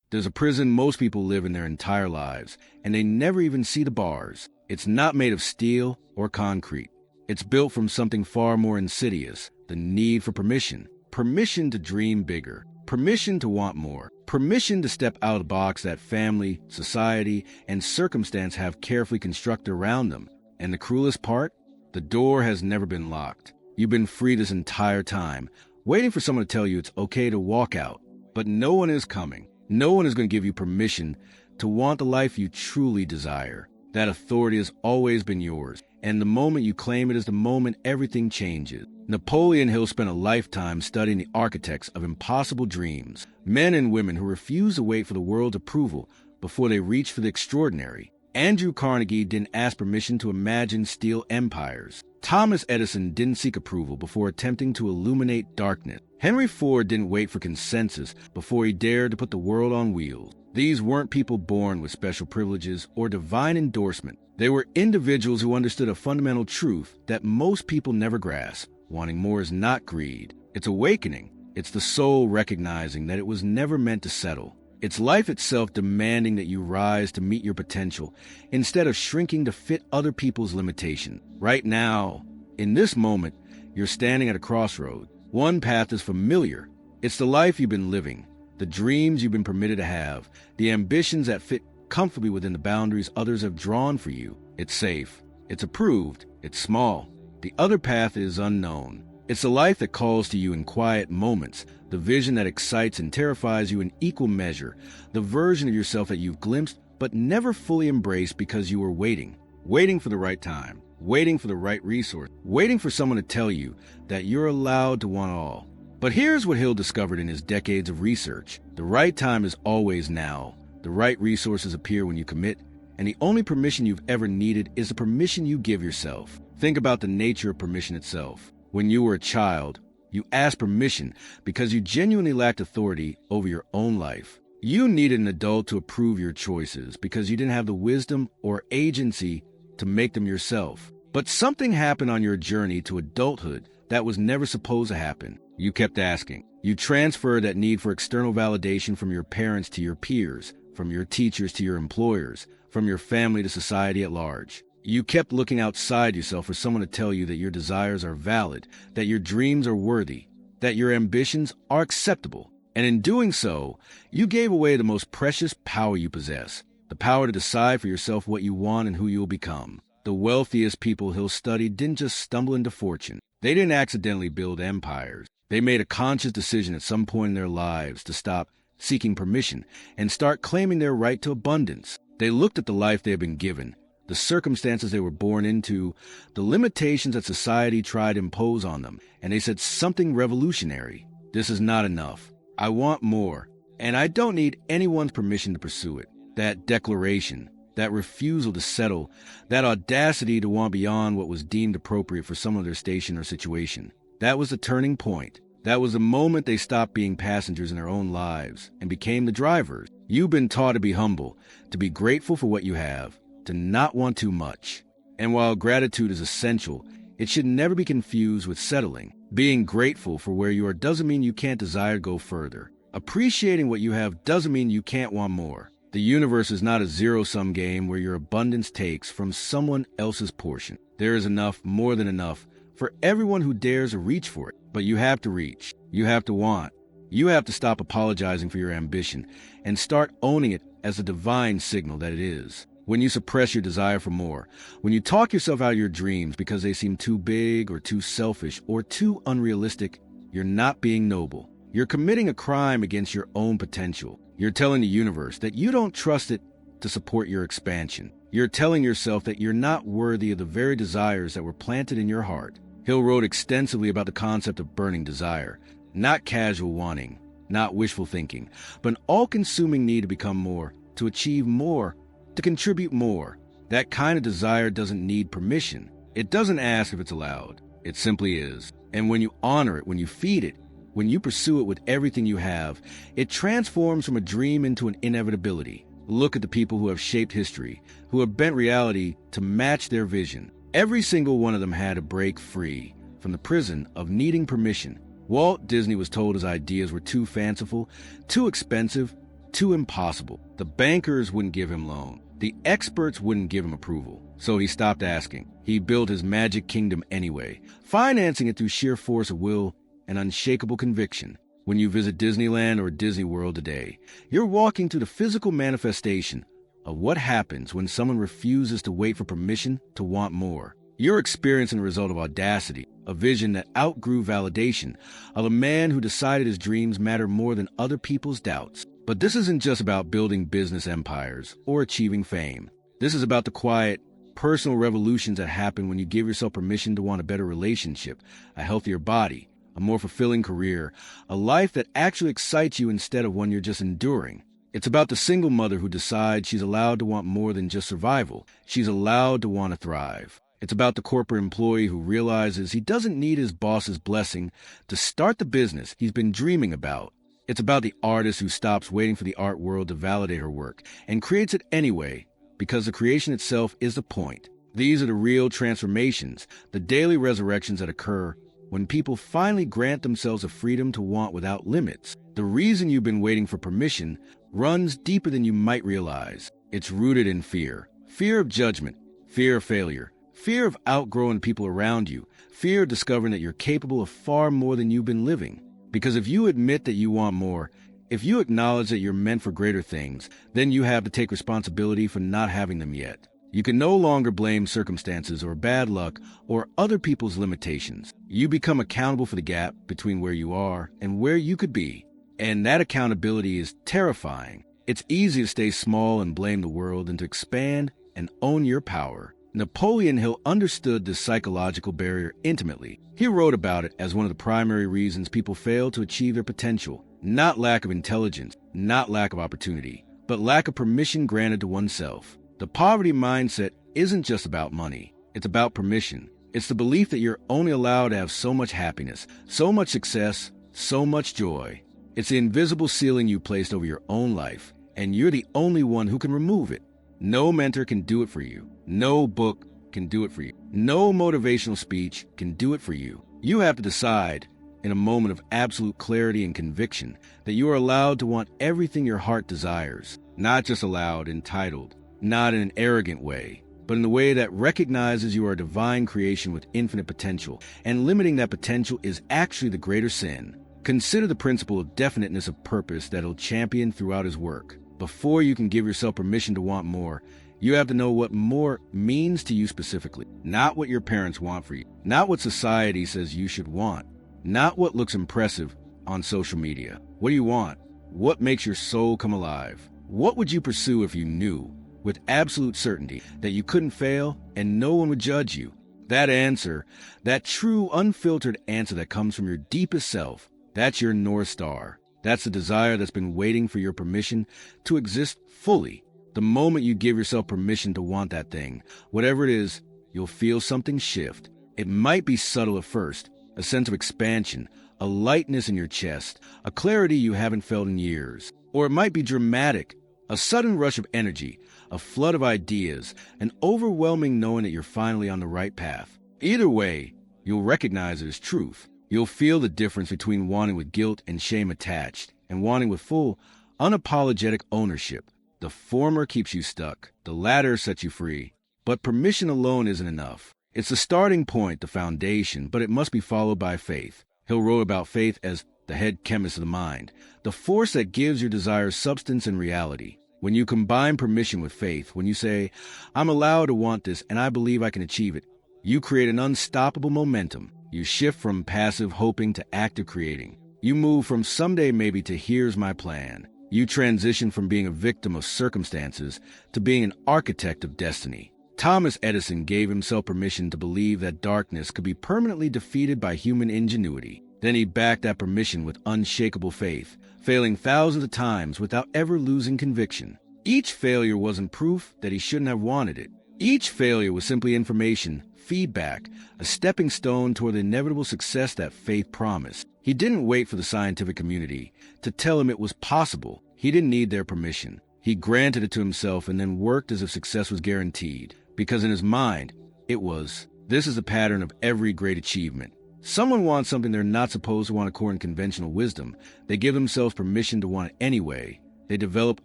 There's a prison most people live in their entire lives, and they never even see the bars. It's not made of steel or concrete. It's built from something far more insidious, the need for permission. Permission to dream bigger. Permission to want more. Permission to step out of the box that family, society, and circumstance have carefully constructed around them. And the cruelest part? The door has never been locked. You've been free this entire time, waiting for someone to tell you it's okay to walk out. But no one is coming. No one is going to give you permission to want the life you truly desire. That authority has always been yours, and the moment you claim it is the moment everything changes. Napoleon Hill spent a lifetime studying the architects of impossible dreams, men and women who refuse to wait for the world's approval before they reach for the extraordinary. Andrew Carnegie didn't ask permission to imagine steel empires. Thomas Edison didn't seek approval before attempting to illuminate darkness. Henry Ford didn't wait for consensus before he dared to put the world on wheels. These weren't people born with special privileges or divine endorsement. They were individuals who understood a fundamental truth that most people never grasp. Wanting more is not greed. It's awakening. It's the soul recognizing that it was never meant to settle. It's life itself demanding that you rise to meet your potential instead of shrinking to fit other people's limitations. Right now, in this moment, you're standing at a crossroad. One path is familiar. It's the life you've been living, the dreams you've been permitted to have, the ambitions that fit comfortably within the boundaries others have drawn for you. It's safe. It's approved. It's small. The other path is unknown. It's the life that calls to you in quiet moments, the vision that excites and terrifies you in equal measure, the version of yourself that you've glimpsed but never fully embraced because you were waiting for the right time, waiting for the right resource, waiting for someone to tell you that you're allowed to want all. But here's what Hill discovered in his decades of research. The right time is always now. The right resources appear when you commit, and the only permission you've ever needed is the permission you give yourself. Think about the nature of permission itself. When you were a child, you asked permission because you genuinely lacked authority over your own life. You needed an adult to approve your choices because you didn't have the wisdom or agency to make them yourself. But something happened on your journey to adulthood that was never supposed to happen. You kept asking. You transferred that need for external validation from your parents to your peers, from your teachers to your employers, from your family to society at large. You kept looking outside yourself for someone to tell you that your desires are valid, that your dreams are worthy, that your ambitions are acceptable. And in doing so, you gave away the most precious power you possess, the power to decide for yourself what you want and who you'll become. The wealthiest people Hill studied didn't just stumble into fortune. They didn't accidentally build empires. They made a conscious decision at some point in their lives to stop seeking permission and start claiming their right to abundance. They looked at the life they had been given, the circumstances they were born into, the limitations that society tried to impose on them, and they said something revolutionary. This is not enough. I want more, and I don't need anyone's permission to pursue it. That declaration, that refusal to settle, that audacity to want beyond what was deemed appropriate for some of their station or situation. That was the turning point. That was the moment they stopped being passengers in their own lives and became the drivers. You've been taught to be humble, to be grateful for what you have, to not want too much. And while gratitude is essential, it should never be confused with settling. Being grateful for where you are doesn't mean you can't desire to go further. Appreciating what you have doesn't mean you can't want more. The universe is not a zero-sum game where your abundance takes from someone else's portion. There is enough, more than enough, for everyone who dares to reach for it. But you have to reach. You have to want. You have to stop apologizing for your ambition and start owning it as the divine signal that it is. When you suppress your desire for more, when you talk yourself out of your dreams because they seem too big or too selfish or too unrealistic, you're not being noble. You're committing a crime against your own potential. You're telling the universe that you don't trust it to support your expansion. You're telling yourself that you're not worthy of the very desires that were planted in your heart. Hill wrote extensively about the concept of burning desire, not casual wanting, not wishful thinking, but an all-consuming need to become more, to achieve more, to contribute more. That kind of desire doesn't need permission. It doesn't ask if it's allowed. It simply is. And when you honor it, when you feed it, when you pursue it with everything you have, it transforms from a dream into an inevitability. Look at the people who have shaped history, who have bent reality to match their vision. Every single one of them had to break free from the prison of needing permission. Walt Disney was told his ideas were too fanciful, too expensive, too impossible. The bankers wouldn't give him loan. The experts wouldn't give him approval. So he stopped asking. He built his magic kingdom anyway, financing it through sheer force of will and unshakable conviction. When you visit Disneyland or Disney World today, you're walking through the physical manifestation of what happens when someone refuses to wait for permission to want more. You're experiencing the result of audacity, a vision that outgrew validation, of a man who decided his dreams matter more than other people's doubts. But this isn't just about building business empires or achieving fame. This is about the quiet, personal revolutions that happen when you give yourself permission to want a better relationship, a healthier body, a more fulfilling career, a life that actually excites you instead of one you're just enduring. It's about the single mother who decides she's allowed to want more than just survival. She's allowed to want to thrive. It's about the corporate employee who realizes he doesn't need his boss's blessing to start the business he's been dreaming about. It's about the artist who stops waiting for the art world to validate her work and creates it anyway, because the creation itself is the point. These are the real transformations, the daily resurrections that occur when people finally grant themselves a freedom to want without limits. The reason you've been waiting for permission runs deeper than you might realize. It's rooted in fear. Fear of judgment, fear of failure, fear of outgrowing people around you, fear of discovering that you're capable of far more than you've been living. Because if you admit that you want more, if you acknowledge that you're meant for greater things, then you have to take responsibility for not having them yet. You can no longer blame circumstances or bad luck or other people's limitations. You become accountable for the gap between where you are and where you could be. And that accountability is terrifying. It's easy to stay small and blame the world than to expand and own your power. Napoleon Hill understood this psychological barrier intimately. He wrote about it as one of the primary reasons people fail to achieve their potential. Not lack of intelligence, not lack of opportunity, but lack of permission granted to oneself. The poverty mindset isn't just about money. It's about permission. It's the belief that you're only allowed to have so much happiness, so much success, so much joy. It's the invisible ceiling you placed over your own life, and you're the only one who can remove it. No mentor can do it for you. No book can do it for you. No motivational speech can do it for you. You have to decide, in a moment of absolute clarity and conviction, that you are allowed to want everything your heart desires. Not just allowed, entitled. Not in an arrogant way, but in the way that recognizes you are a divine creation with infinite potential, and limiting that potential is actually the greater sin. Consider the principle of definiteness of purpose that he'll champion throughout his work. Before you can give yourself permission to want more, you have to know what more means to you specifically. Not what your parents want for you. Not what society says you should want. Not what looks impressive on social media. What do you want? What makes your soul come alive? What would you pursue if you knew, with absolute certainty, that you couldn't fail and no one would judge you? That answer, that true, unfiltered answer that comes from your deepest self, that's your North Star. That's the desire that's been waiting for your permission to exist fully. The moment you give yourself permission to want that thing, whatever it is, you'll feel something shift. It might be subtle at first, a sense of expansion, a lightness in your chest, a clarity you haven't felt in years. Or it might be dramatic, a sudden rush of energy, a flood of ideas, an overwhelming knowing that you're finally on the right path. Either way, you'll recognize it as truth. You'll feel the difference between wanting with guilt and shame attached and wanting with full, unapologetic ownership. The former keeps you stuck. The latter sets you free. But permission alone isn't enough. It's the starting point, the foundation, but it must be followed by faith. Hill wrote about faith as the head chemist of the mind, the force that gives your desires substance and reality. When you combine permission with faith, when you say, I'm allowed to want this and I believe I can achieve it, you create an unstoppable momentum. You shift from passive hoping to active creating. You move from someday maybe to here's my plan. You transition from being a victim of circumstances to being an architect of destiny. Thomas Edison gave himself permission to believe that darkness could be permanently defeated by human ingenuity. Then he backed that permission with unshakable faith, failing thousands of times without ever losing conviction. Each failure wasn't proof that he shouldn't have wanted it. Each failure was simply information, feedback, a stepping stone toward the inevitable success that faith promised. He didn't wait for the scientific community to tell him it was possible. He didn't need their permission. He granted it to himself and then worked as if success was guaranteed. Because in his mind, it was. This is the pattern of every great achievement. Someone wants something they're not supposed to want according to conventional wisdom. They give themselves permission to want it anyway. They develop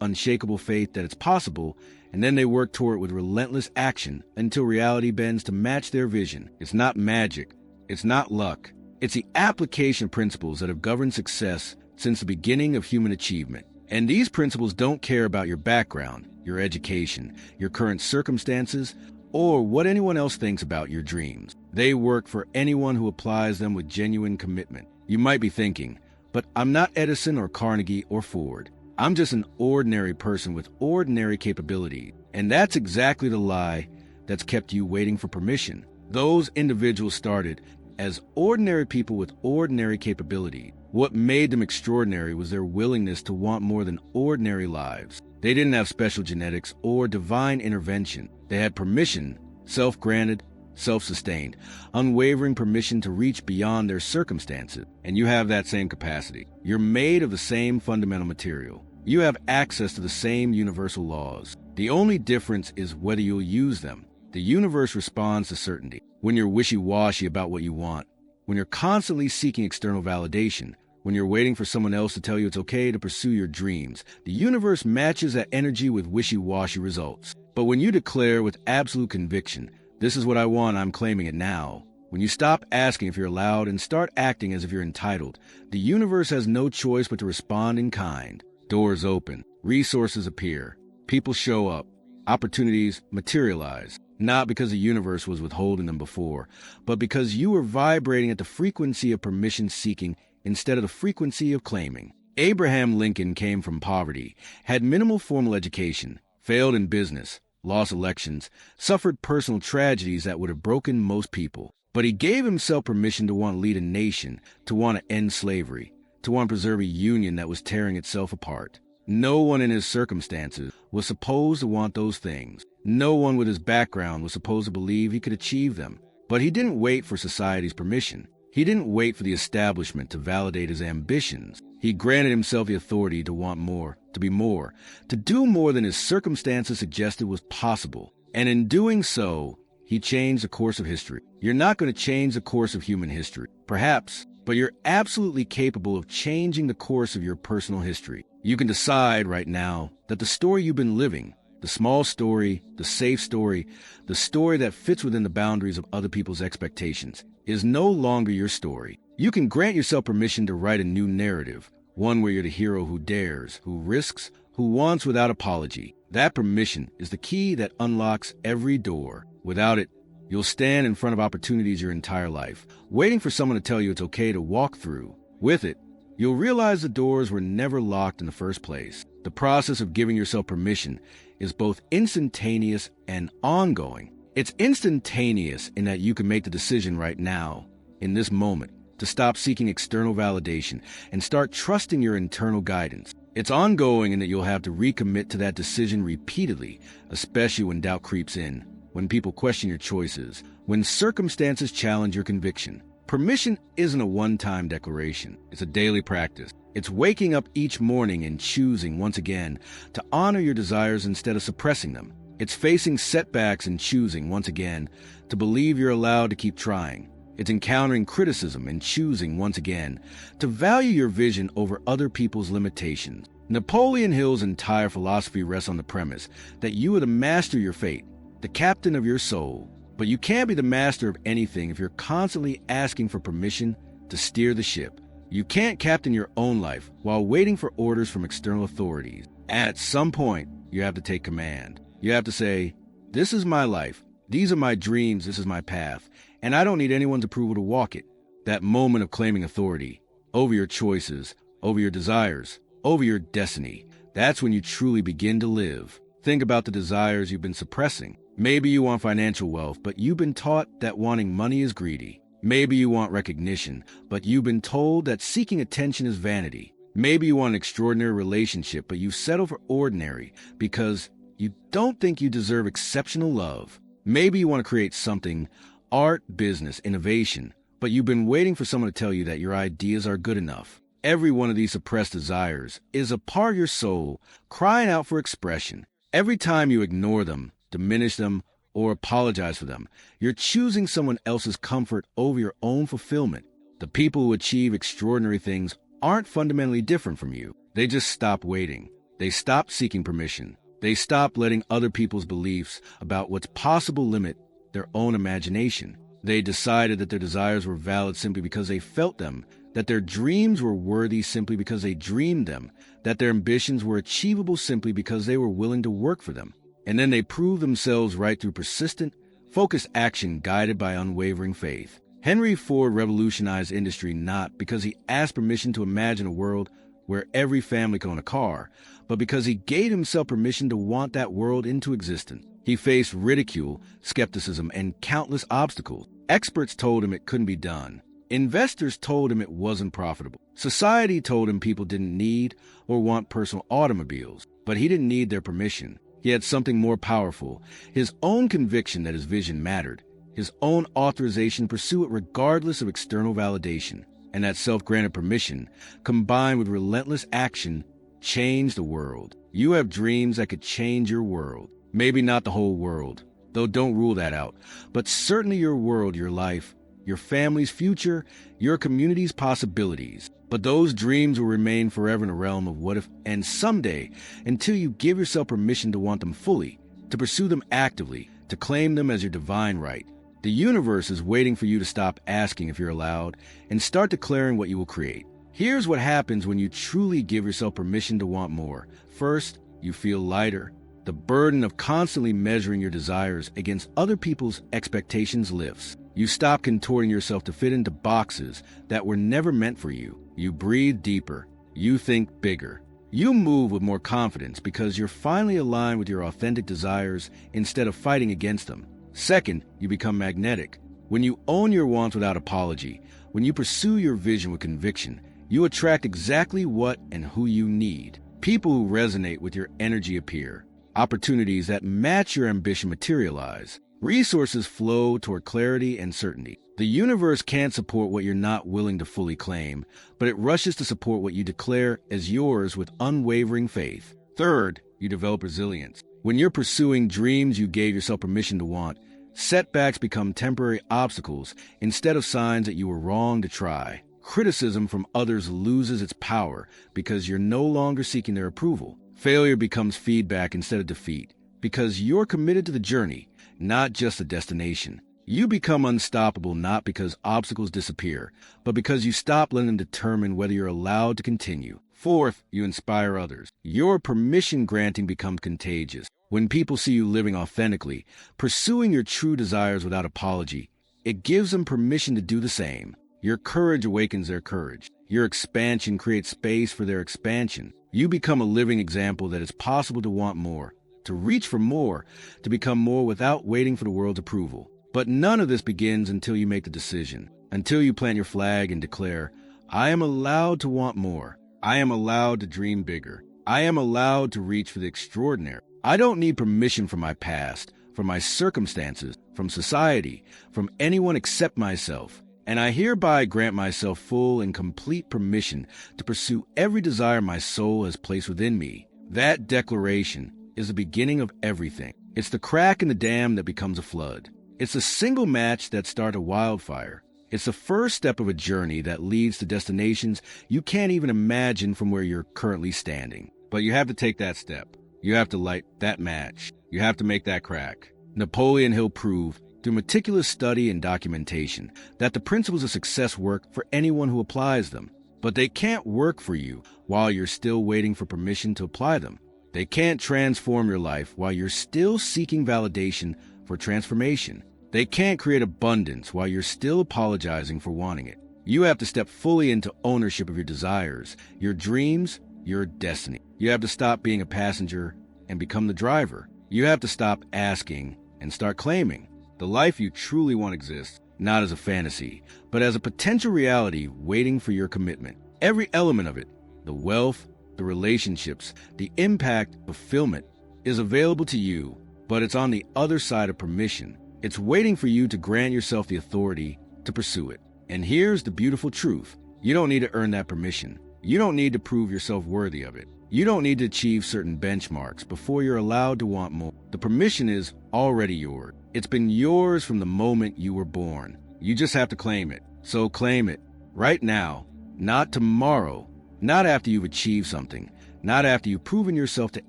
unshakable faith that it's possible, and then they work toward it with relentless action until reality bends to match their vision. It's not magic. It's not luck. It's the application principles that have governed success since the beginning of human achievement. And these principles don't care about your background, your education, your current circumstances, or what anyone else thinks about your dreams. They work for anyone who applies them with genuine commitment. You might be thinking, but I'm not Edison or Carnegie or Ford. I'm just an ordinary person with ordinary capability. And that's exactly the lie that's kept you waiting for permission. Those individuals started as ordinary people with ordinary capability. What made them extraordinary was their willingness to want more than ordinary lives. They didn't have special genetics or divine intervention. They had permission, self-granted, self-sustained, unwavering permission to reach beyond their circumstances. And you have that same capacity. You're made of the same fundamental material. You have access to the same universal laws. The only difference is whether you'll use them. The universe responds to certainty. When you're wishy-washy about what you want, when you're constantly seeking external validation, when you're waiting for someone else to tell you it's okay to pursue your dreams, the universe matches that energy with wishy-washy results. But when you declare with absolute conviction, this is what I want, I'm claiming it now, when you stop asking if you're allowed and start acting as if you're entitled, the universe has no choice but to respond in kind. Doors open, resources appear, people show up, opportunities materialize, not because the universe was withholding them before, but because you were vibrating at the frequency of permission-seeking instead of the frequency of claiming. Abraham Lincoln came from poverty, had minimal formal education, failed in business, lost elections, suffered personal tragedies that would have broken most people. But he gave himself permission to want to lead a nation, to want to end slavery, to want to preserve a union that was tearing itself apart. No one in his circumstances was supposed to want those things. No one with his background was supposed to believe he could achieve them. But he didn't wait for society's permission. He didn't wait for the establishment to validate his ambitions. He granted himself the authority to want more, to be more, to do more than his circumstances suggested was possible. And in doing so, he changed the course of history. You're not going to change the course of human history, perhaps, but you're absolutely capable of changing the course of your personal history. You can decide right now that the story you've been living, the small story, the safe story, the story that fits within the boundaries of other people's expectations, is no longer your story. You can grant yourself permission to write a new narrative, one where you're the hero who dares, who risks, who wants without apology. That permission is the key that unlocks every door. Without it, you'll stand in front of opportunities your entire life, waiting for someone to tell you it's okay to walk through. With it, you'll realize the doors were never locked in the first place. The process of giving yourself permission is both instantaneous and ongoing. It's instantaneous in that you can make the decision right now, in this moment, to stop seeking external validation and start trusting your internal guidance. It's ongoing in that you'll have to recommit to that decision repeatedly, especially when doubt creeps in, when people question your choices, when circumstances challenge your conviction. Permission isn't a one-time declaration. It's a daily practice. It's waking up each morning and choosing once again to honor your desires instead of suppressing them. It's facing setbacks and choosing once again to believe you're allowed to keep trying. It's encountering criticism and choosing once again to value your vision over other people's limitations. Napoleon Hill's entire philosophy rests on the premise that you are the master of your fate, the captain of your soul. But you can't be the master of anything if you're constantly asking for permission to steer the ship. You can't captain your own life while waiting for orders from external authorities. At some point, you have to take command. You have to say, this is my life, these are my dreams, this is my path, and I don't need anyone's approval to walk it. That moment of claiming authority over your choices, over your desires, over your destiny, that's when you truly begin to live. Think about the desires you've been suppressing. Maybe you want financial wealth, but you've been taught that wanting money is greedy. Maybe you want recognition, but you've been told that seeking attention is vanity. Maybe you want an extraordinary relationship, but you settle for ordinary because you don't think you deserve exceptional love. Maybe you want to create something, art, business, innovation, but you've been waiting for someone to tell you that your ideas are good enough. Every one of these suppressed desires is a part of your soul crying out for expression. Every time you ignore them, diminish them, or apologize for them, you're choosing someone else's comfort over your own fulfillment. The people who achieve extraordinary things aren't fundamentally different from you. They just stop waiting. They stopped seeking permission. They stopped letting other people's beliefs about what's possible limit their own imagination. They decided that their desires were valid simply because they felt them, that their dreams were worthy simply because they dreamed them, that their ambitions were achievable simply because they were willing to work for them. And then they proved themselves right through persistent, focused action guided by unwavering faith. Henry Ford revolutionized industry not because he asked permission to imagine a world where every family could own a car, but because he gave himself permission to want that world into existence. He faced ridicule, skepticism, and countless obstacles. Experts told him it couldn't be done. Investors told him it wasn't profitable. Society told him people didn't need or want personal automobiles, but he didn't need their permission. He had something more powerful, his own conviction that his vision mattered, his own authorization to pursue it regardless of external validation. And that self-granted permission, combined with relentless action, changed the world. You have dreams that could change your world. Maybe not the whole world, though don't rule that out, but certainly your world, your life, your family's future, your community's possibilities. But those dreams will remain forever in a realm of what if and someday, until you give yourself permission to want them fully, to pursue them actively, to claim them as your divine right. The universe is waiting for you to stop asking if you're allowed and start declaring what you will create. Here's what happens when you truly give yourself permission to want more. First, you feel lighter. The burden of constantly measuring your desires against other people's expectations lifts. You stop contorting yourself to fit into boxes that were never meant for you. You breathe deeper. You think bigger. You move with more confidence because you're finally aligned with your authentic desires instead of fighting against them. Second, you become magnetic. When you own your wants without apology, when you pursue your vision with conviction, you attract exactly what and who you need. People who resonate with your energy appear. Opportunities that match your ambition materialize. Resources flow toward clarity and certainty. The universe can't support what you're not willing to fully claim, but it rushes to support what you declare as yours with unwavering faith. Third, you develop resilience. When you're pursuing dreams you gave yourself permission to want, setbacks become temporary obstacles instead of signs that you were wrong to try. Criticism from others loses its power because you're no longer seeking their approval. Failure becomes feedback instead of defeat because you're committed to the journey, not just the destination. You become unstoppable not because obstacles disappear, but because you stop letting them determine whether you're allowed to continue. Fourth, you inspire others. Your permission granting becomes contagious. When people see you living authentically, pursuing your true desires without apology, it gives them permission to do the same. Your courage awakens their courage. Your expansion creates space for their expansion. You become a living example that it's possible to want more, to reach for more, to become more without waiting for the world's approval. But none of this begins until you make the decision, until you plant your flag and declare, I am allowed to want more. I am allowed to dream bigger. I am allowed to reach for the extraordinary. I don't need permission from my past, from my circumstances, from society, from anyone except myself. And I hereby grant myself full and complete permission to pursue every desire my soul has placed within me. That declaration is the beginning of everything. It's the crack in the dam that becomes a flood. It's the single match that starts a wildfire. It's the first step of a journey that leads to destinations you can't even imagine from where you're currently standing. But you have to take that step. You have to light that match. You have to make that crack. Napoleon Hill proved, through meticulous study and documentation, that the principles of success work for anyone who applies them. But they can't work for you while you're still waiting for permission to apply them. They can't transform your life while you're still seeking validation for transformation. They can't create abundance while you're still apologizing for wanting it. You have to step fully into ownership of your desires, your dreams, your destiny. You have to stop being a passenger and become the driver. You have to stop asking and start claiming. The life you truly want exists, not as a fantasy, but as a potential reality waiting for your commitment. Every element of it, the wealth, the relationships, the impact, fulfillment, is available to you, but it's on the other side of permission. It's waiting for you to grant yourself the authority to pursue it. And here's the beautiful truth. You don't need to earn that permission. You don't need to prove yourself worthy of it. You don't need to achieve certain benchmarks before you're allowed to want more. The permission is already yours. It's been yours from the moment you were born. You just have to claim it. So claim it right now, not tomorrow, not after you've achieved something, not after you've proven yourself to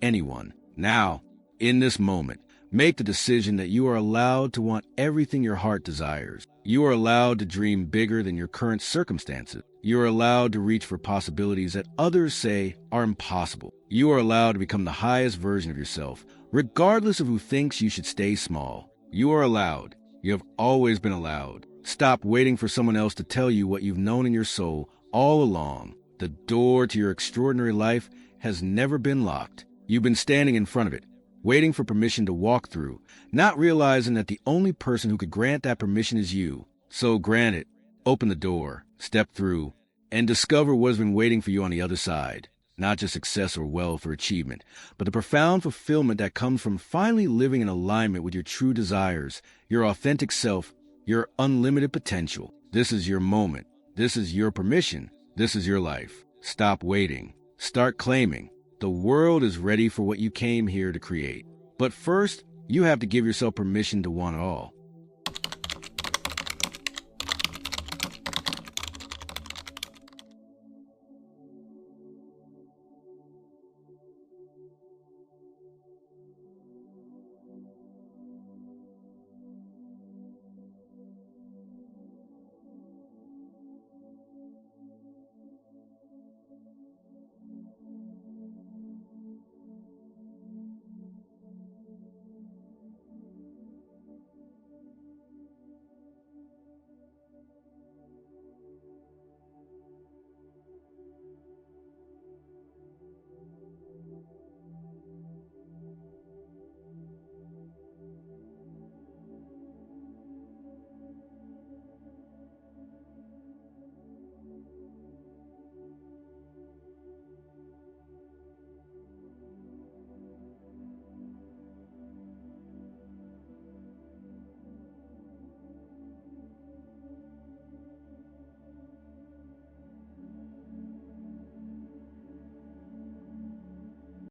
anyone. Now, in this moment, make the decision that you are allowed to want everything your heart desires. You are allowed to dream bigger than your current circumstances. You are allowed to reach for possibilities that others say are impossible. You are allowed to become the highest version of yourself, regardless of who thinks you should stay small. You are allowed. You have always been allowed. Stop waiting for someone else to tell you what you've known in your soul all along. The door to your extraordinary life has never been locked. You've been standing in front of it, waiting for permission to walk through, not realizing that the only person who could grant that permission is you. So grant it, open the door, step through, and discover what has been waiting for you on the other side. Not just success or wealth or achievement, but the profound fulfillment that comes from finally living in alignment with your true desires, your authentic self, your unlimited potential. This is your moment. This is your permission. This is your life. Stop waiting. Start claiming. The world is ready for what you came here to create. But first, you have to give yourself permission to want it all.